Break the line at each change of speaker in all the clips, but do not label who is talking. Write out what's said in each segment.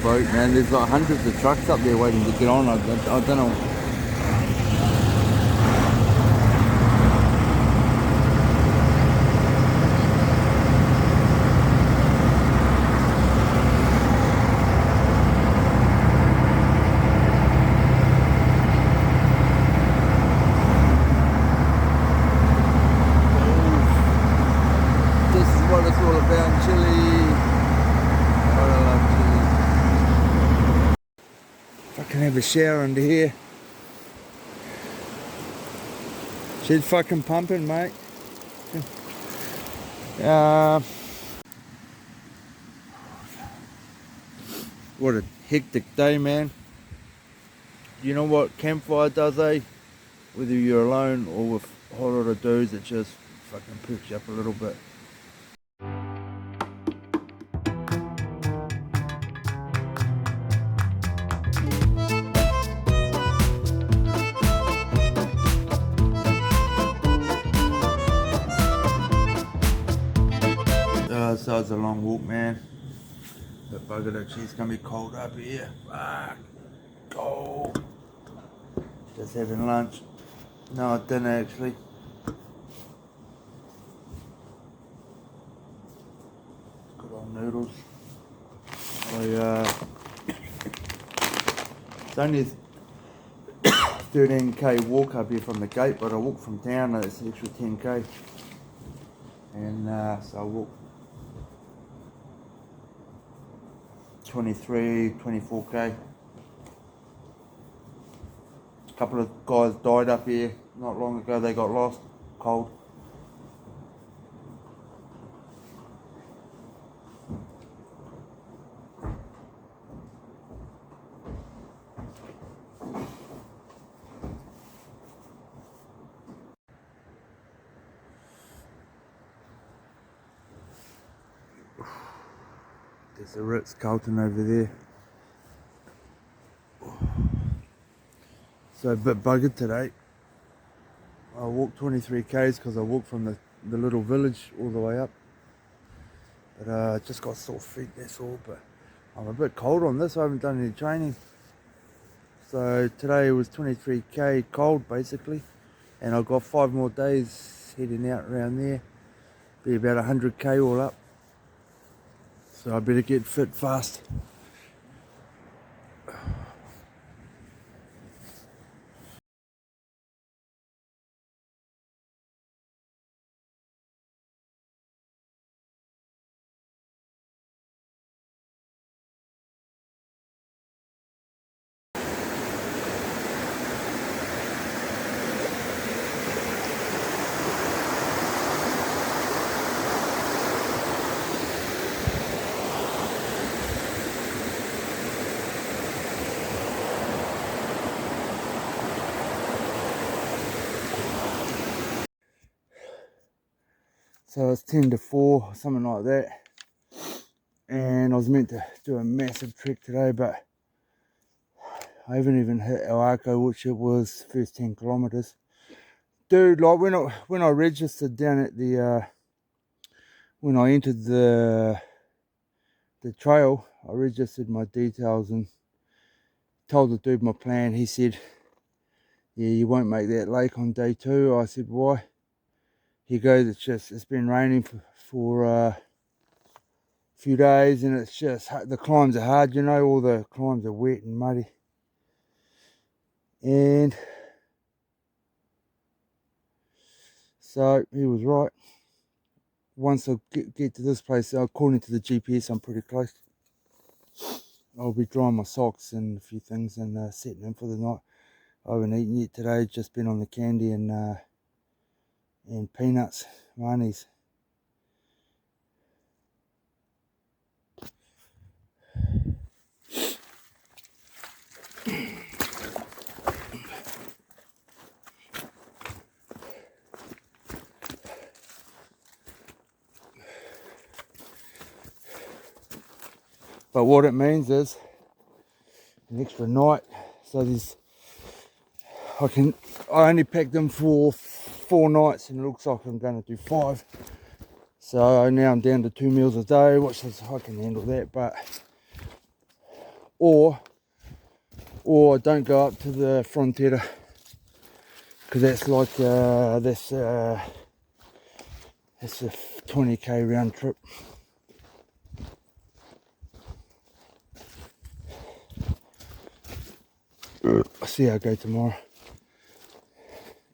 boat, man. There's like hundreds of trucks up there waiting to get on. I don't know. This is what it's all about, Chile. God, I love Chile. If I can have a shower under here. She's fucking pumping, mate. What a hectic day, man. You know what campfire does, eh? Whether you're alone or with a whole lot of dudes, it just fucking perks you up a little bit. So it's a long walk, man. But bugger it, it's gonna be cold up here. Fuck, cold. Just having lunch. No, dinner actually. Good old noodles. It's only a 13k walk up here from the gate, but I walk from town, it's an extra 10k. And so I walk 23, 24k. A couple of guys died up here not long ago, they got lost, cold. There's a Ritz-Carlton over there. So a bit buggered today. I walked 23 k's because I walked from the little village all the way up. But I just got sore feet, that's all. But I'm a bit cold on this, I haven't done any training. So today was 23k cold basically. And I've got 5 more days heading out around there. Be about 100k all up. So I better get fit fast. So it's 10 to 4, something like that. And I was meant to do a massive trek today, but I haven't even hit El Arco, which it was first 10 kilometers. Dude, like when I registered down at the when I entered the trail, I registered my details and told the dude my plan. He said, yeah, you won't make that lake on day 2. I said, why? He goes, it's been raining for a few days, and it's just, the climbs are hard, you know, all the climbs are wet and muddy. And so he was right. Once I get to this place, according to the GPS, I'm pretty close. I'll be drying my socks and a few things and setting in for the night. I haven't eaten yet today, just been on the candy and peanuts, Marnie's. But what it means is an extra night. So there's, I only packed them for 4 nights, and it looks like I'm going to do 5. So now I'm down to 2 meals a day, which is, I can handle that. But or don't go up to the frontier, because that's like that's a 20k round trip. I'll see how I go tomorrow.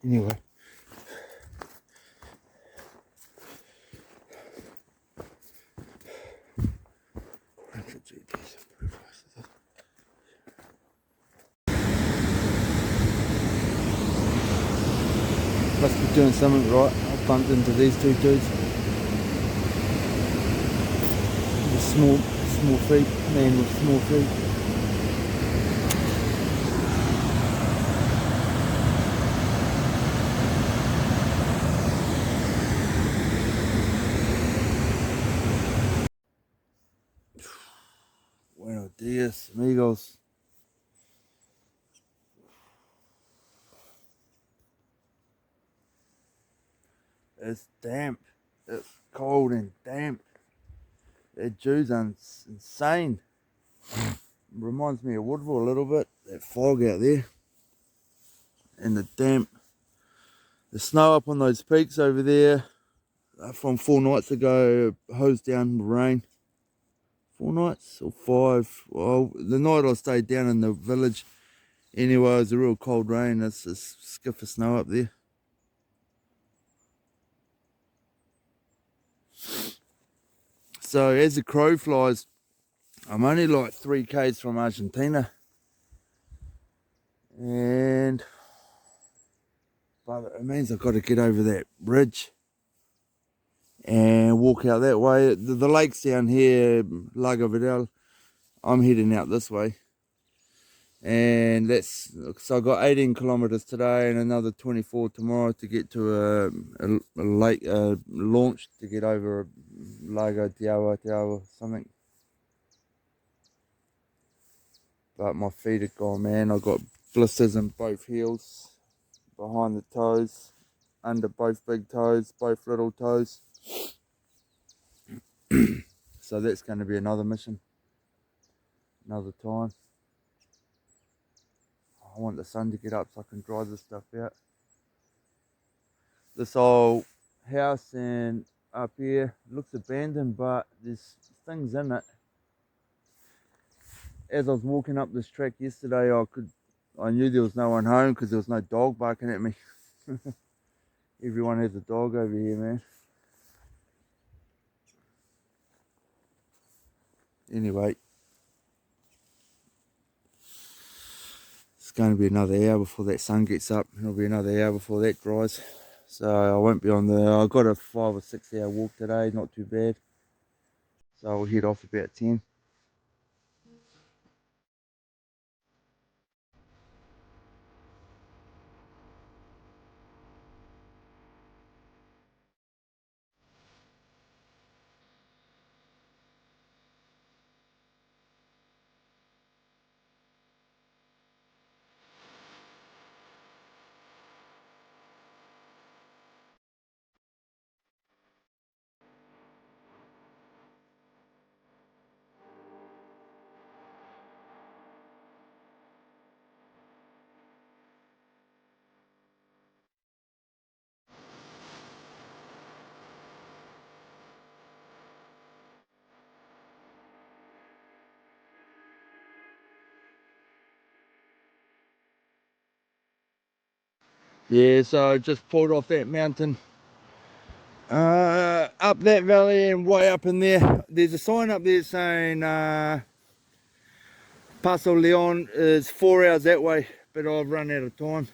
Anyway. Must be doing something right. I bumped into these two dudes. The small feet, man with small feet. Buenos dias, amigos. It's damp. It's cold and damp. That dew's insane. Reminds me of Woodville a little bit. That fog out there. And the damp. The snow up on those peaks over there from 4 nights ago hosed down the rain. 4 nights or 5. Well, the night I stayed down in the village, anyway, it was a real cold rain. It's a skiff of snow up there. So as the crow flies, I'm only like 3 k's from Argentina, but it means I've got to get over that bridge and walk out that way. The lake's down here, Lago Vidal. I'm heading out this way, and so I got 18 kilometers today and another 24 tomorrow to get to a lake launch to get over Lago Tagua something. But my feet are gone, man. I got blisters in both heels, behind the toes, under both big toes, both little toes. So that's going to be another mission, another time. I want the sun to get up so I can dry this stuff out. This old house and up here looks abandoned, but there's things in it. As I was walking up this track yesterday, I knew there was no one home because there was no dog barking at me. Everyone has a dog over here, man. Anyway, it's going to be another hour before that sun gets up. It'll be another hour before that dries. So I won't be on I got a 5 or 6 hour walk today, not too bad. So I'll head off about 10. Yeah, so I just pulled off that mountain, up that valley and way up in there. There's a sign up there saying Paso El Leon is 4 hours that way, but I've run out of time.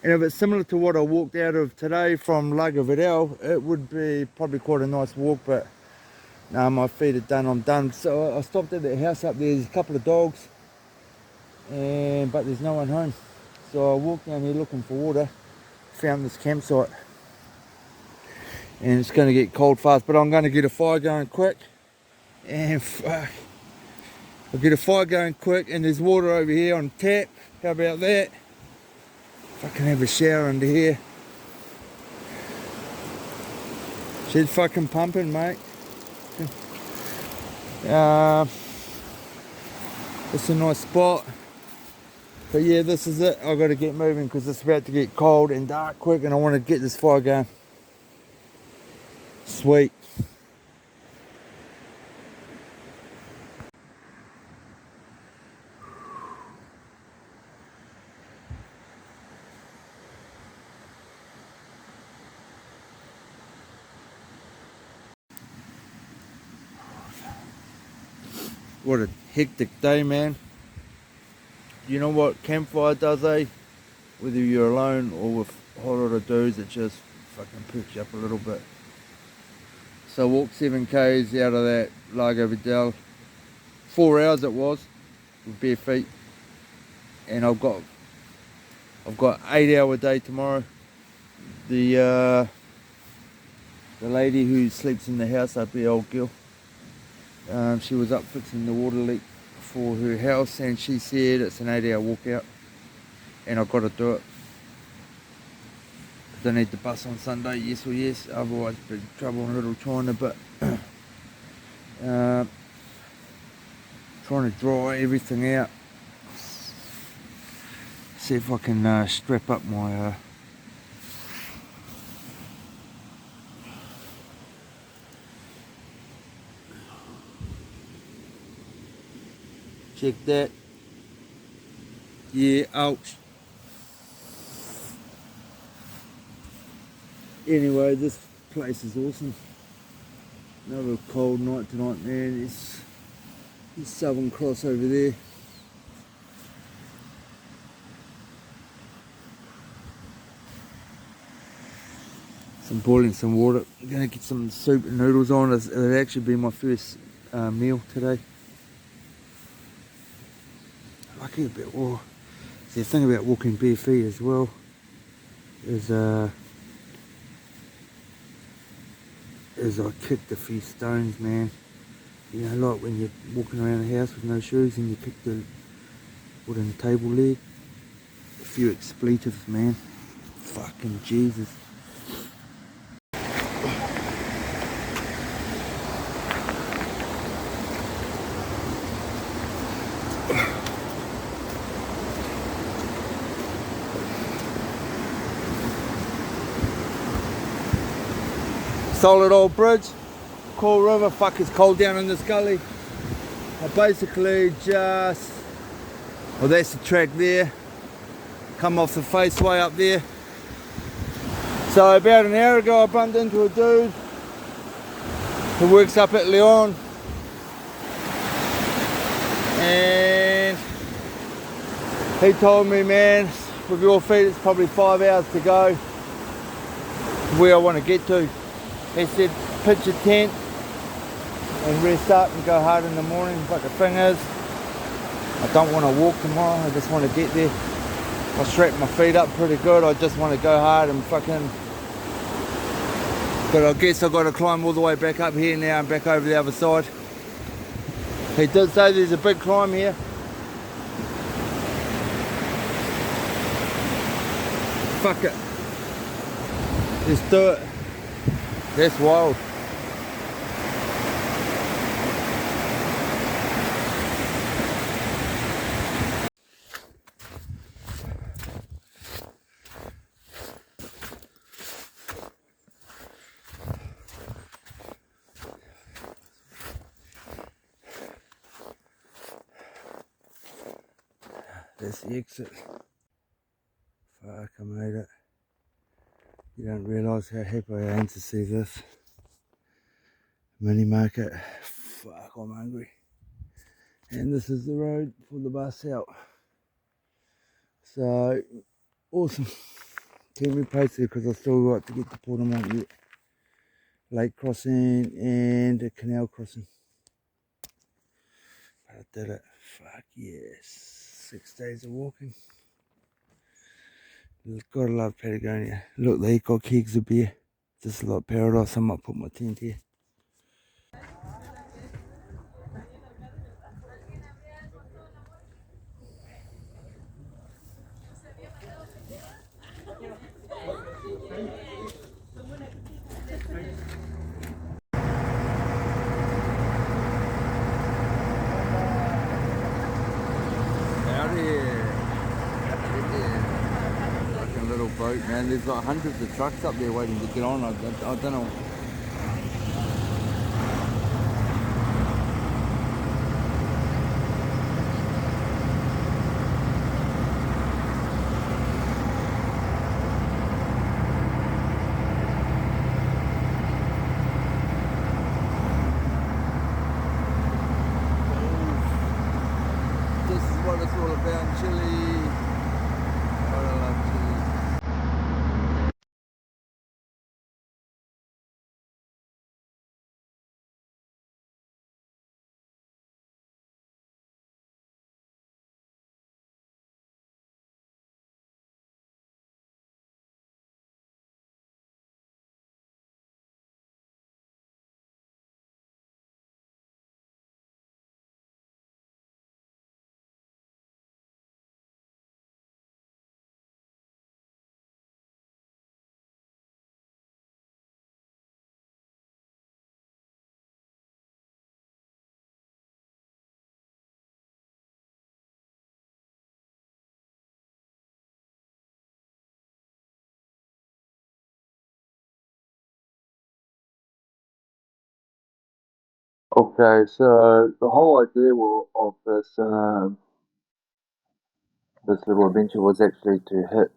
And if it's similar to what I walked out of today from Lago Vidal, it would be probably quite a nice walk, but nah, my feet are done, I'm done. So I stopped at that house up there, there's a couple of dogs, but there's no one home. So I walked down here looking for water, found this campsite, and it's going to get cold fast, but I'm going to get a fire going quick, and fuck, I'll get a fire going quick, and there's water over here on tap. How about that? Fucking have a shower under here. She's fucking pumping, mate. It's a nice spot. But yeah, this is it. I've got to get moving because it's about to get cold and dark quick, and I want to get this fire going. Sweet. What a hectic day, man. You know what campfire does, eh? Whether you're alone or with a whole lot of dudes, it just fucking perks you up a little bit. So I walked 7k's out of that Lago Vidal. 4 hours it was, with bare feet. And I've got 8-hour day tomorrow. The lady who sleeps in the house up here, old girl, she was up fixing the water leak for her house, and she said it's an 8-hour walkout, and I've got to do it. I need the bus on Sunday, yes or yes, otherwise there's trouble in Little China, but trying to dry everything out. See if I can strap up my check that. Yeah, ouch. Anyway, this place is awesome. Another cold night tonight, man. It's Southern Cross over there. I'm boiling some water. I'm gonna get some soup and noodles on. It'll actually be my first meal today. Lucky a bit more. The thing about walking bare feet as well is I kicked a few stones, man. You know, like when you're walking around the house with no shoes and you kick the wooden table leg. A few expletives, man. Fucking Jesus. Solid old bridge, cool river. Fuck, it's cold down in this gully. I basically just, well, that's the track there, come off the faceway up there. So about an hour ago I bumped into a dude who works up at Leon, and he told me, man, with your feet it's probably 5 hours to go where I want to get to. He said pitch a tent and rest up and go hard in the morning, but the thing is, I don't want to walk tomorrow, I just want to get there. I strapped my feet up pretty good, I just want to go hard and fucking, but I guess I've got to climb all the way back up here now and back over the other side. He did say there's a big climb here. Fuck it, let's do it. That's wild. That's the exit. Fuck, I made it. You don't realise how happy I am to see this. Mini market. Fuck, I'm hungry. And this is the road for the bus out. So, awesome. Keep me posted because I still got to get to Portamont yet. Lake crossing and a canal crossing. But I did it. Fuck yes. 6 days of walking. Gotta love Patagonia. Look, they got kegs of beer. Just like paradise. I might put my tent here. boat, man. There's like hundreds of trucks up there waiting to get on. I don't know. This is what it's all about, Chile. I love Chile. Okay, so the whole idea of this little adventure was actually to hit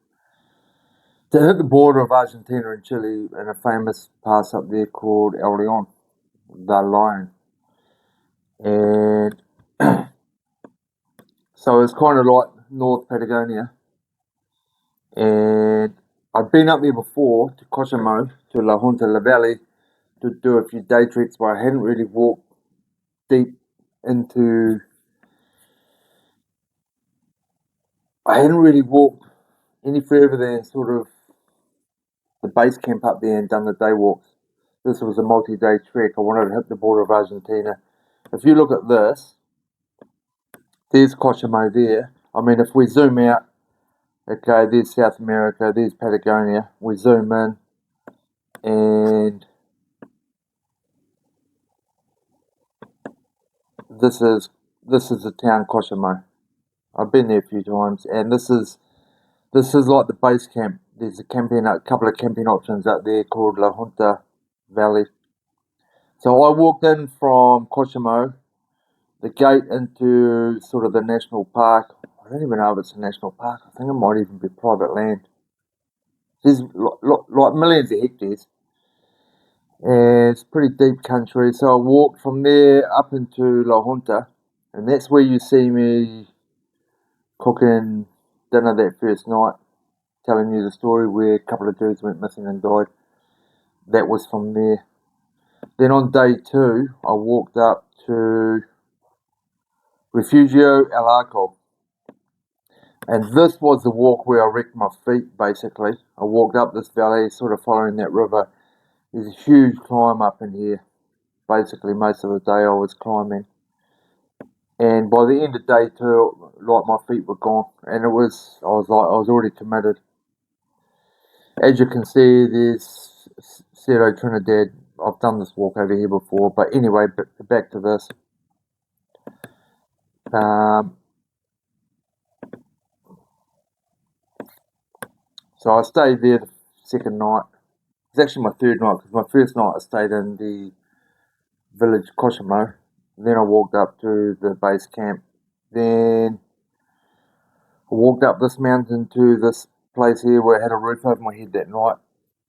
the border of Argentina and Chile in a famous pass up there called El Leon, the Lion, and so it's kind of like North Patagonia. And I've been up there before to Cochamó, to La Junta Valley, to do a few day trips, but I hadn't really walked deep into. I hadn't really walked any further than sort of the base camp up there and done the day walks. This was a multi-day trek. I wanted to hit the border of Argentina. If you look at this, there's Cochamó there. I mean, if we zoom out, okay, there's South America, there's Patagonia. We zoom in, and this is the town Cochamó. I've been there a few times, and this is like the base camp. There's a couple of camping options out there called La Junta Valley. So I walked in from Cochamó, the gate into sort of the national park. I don't even know if it's a national park. I think it might even be private land. There's like millions of hectares, and it's pretty deep country. So I walked from there up into La Junta, and that's where you see me cooking dinner that first night, telling you the story where a couple of dudes went missing and died. That was from there. Then on day two, I walked up to Refugio El Arco. And this was the walk where I wrecked my feet, basically. I walked up this valley, sort of following that river. There's a huge climb up in here. Basically, most of the day I was climbing. And by the end of day two, like, my feet were gone. And I was already committed. As you can see, there's Cerro Trinidad. I've done this walk over here before. But anyway, back to this. So I stayed there the second night. It's actually my third night, because my first night I stayed in the village Cochamó. Then I walked up to the base camp. Then I walked up this mountain to this place here where I had a roof over my head that night.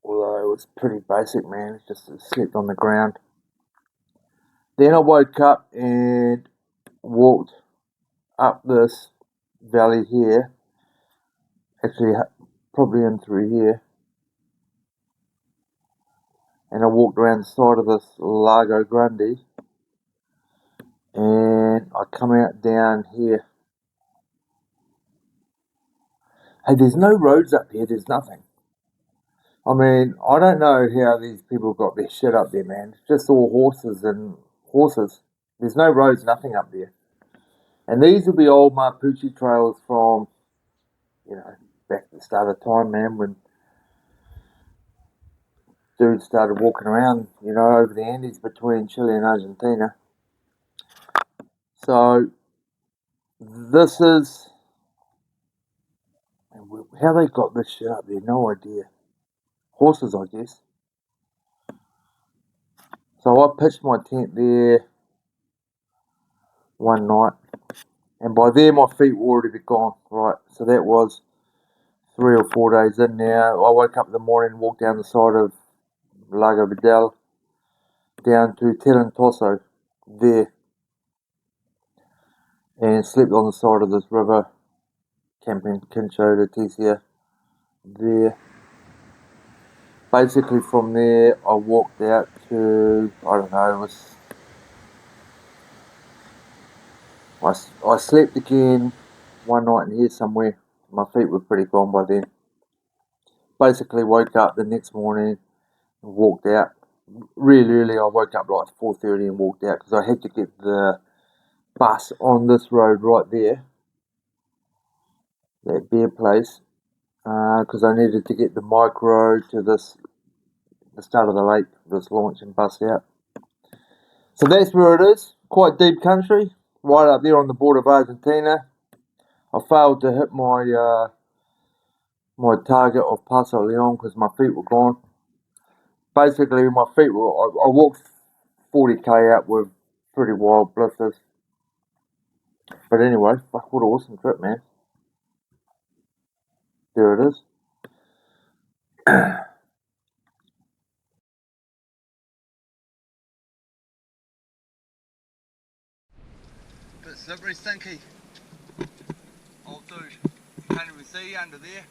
Although it was pretty basic, man. Just slept on the ground. Then I woke up and walked up this valley here. Actually, probably in through here. And I walked around the side of this Lago Grande. And I come out down here. Hey, there's no roads up here. There's nothing. I mean, I don't know how these people got their shit up there, man. It's just all horses and horses. There's no roads, nothing up there. And these will be old Mapuche trails from, back at the start of time, man, when dudes started walking around, over the Andes between Chile and Argentina. So, this is And how they got this shit up there, no idea. Horses, I guess. So I pitched my tent there one night, and by there my feet were already gone, right? So that was 3 or 4 days in now. I woke up in the morning, walked down the side of Lago Vidal, down to Terrentoso, there, and slept on the side of this river, camping Quincho to Tesia, there. Basically from there I walked out to, I don't know, it was, I slept again one night in here somewhere. My feet were pretty gone by then. Basically woke up the next morning and walked out. Really early, I woke up like 4:30 and walked out because I had to get the bus on this road right there, that beer place, because I needed to get the micro to the start of the lake, this launch and bus out. So that's where it is, quite deep country, right up there on the border of Argentina. I failed to hit my my target of Paso El Leon because my feet were gone. Basically, my feet were, I walked 40k out with pretty wild blisters. But anyway, fuck, what an awesome trip, man. There it is.
Bit slippery, stinky. Old dude, can't even see you under there.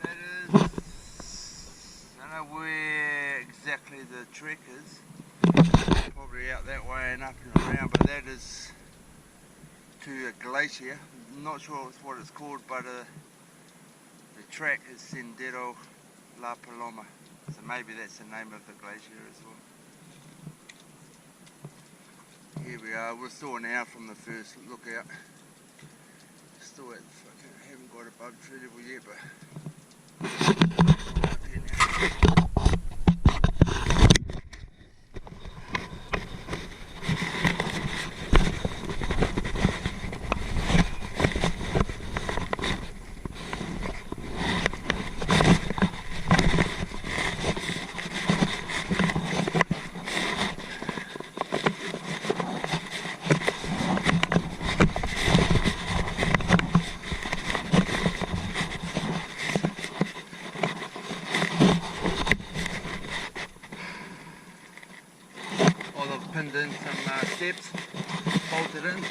That is, I don't know where exactly the trek is. Probably out that way and up and around, but that is to a glacier. I'm not sure what it's called, but the track is Sendero La Paloma. So maybe that's the name of the glacier as well. Here we are, we're still an hour from the first lookout. Still at fucking, haven't got above tree level yet, but up here now. Pinned in some steps, bolted in.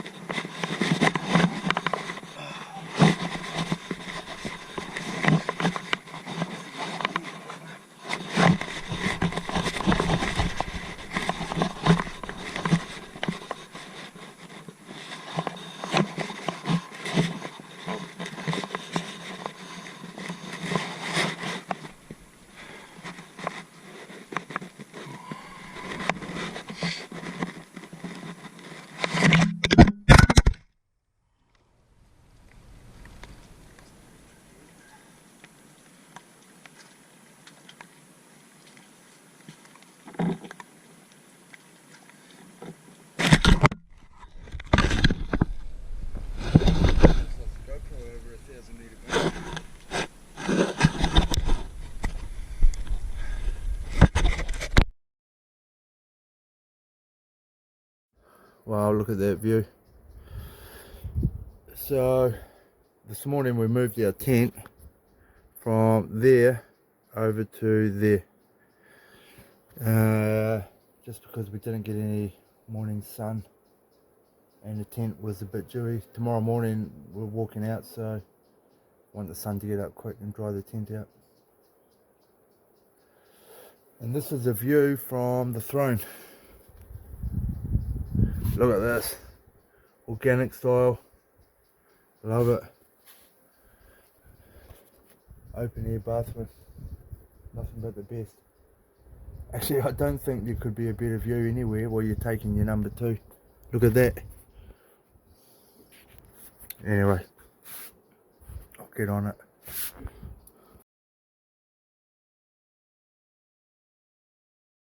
Wow, look at that view. So this morning we moved our tent from there over to there, just because we didn't get any morning sun and the tent was a bit dewy. Tomorrow morning we're walking out, so I want the sun to get up quick and dry the tent out. And this is a view from the throne. Look at this, organic style, love it. Open air bathroom, nothing but the best. Actually, I don't think there could be a better view anywhere while you're taking your number 2. Look at that. Anyway, I'll get on it.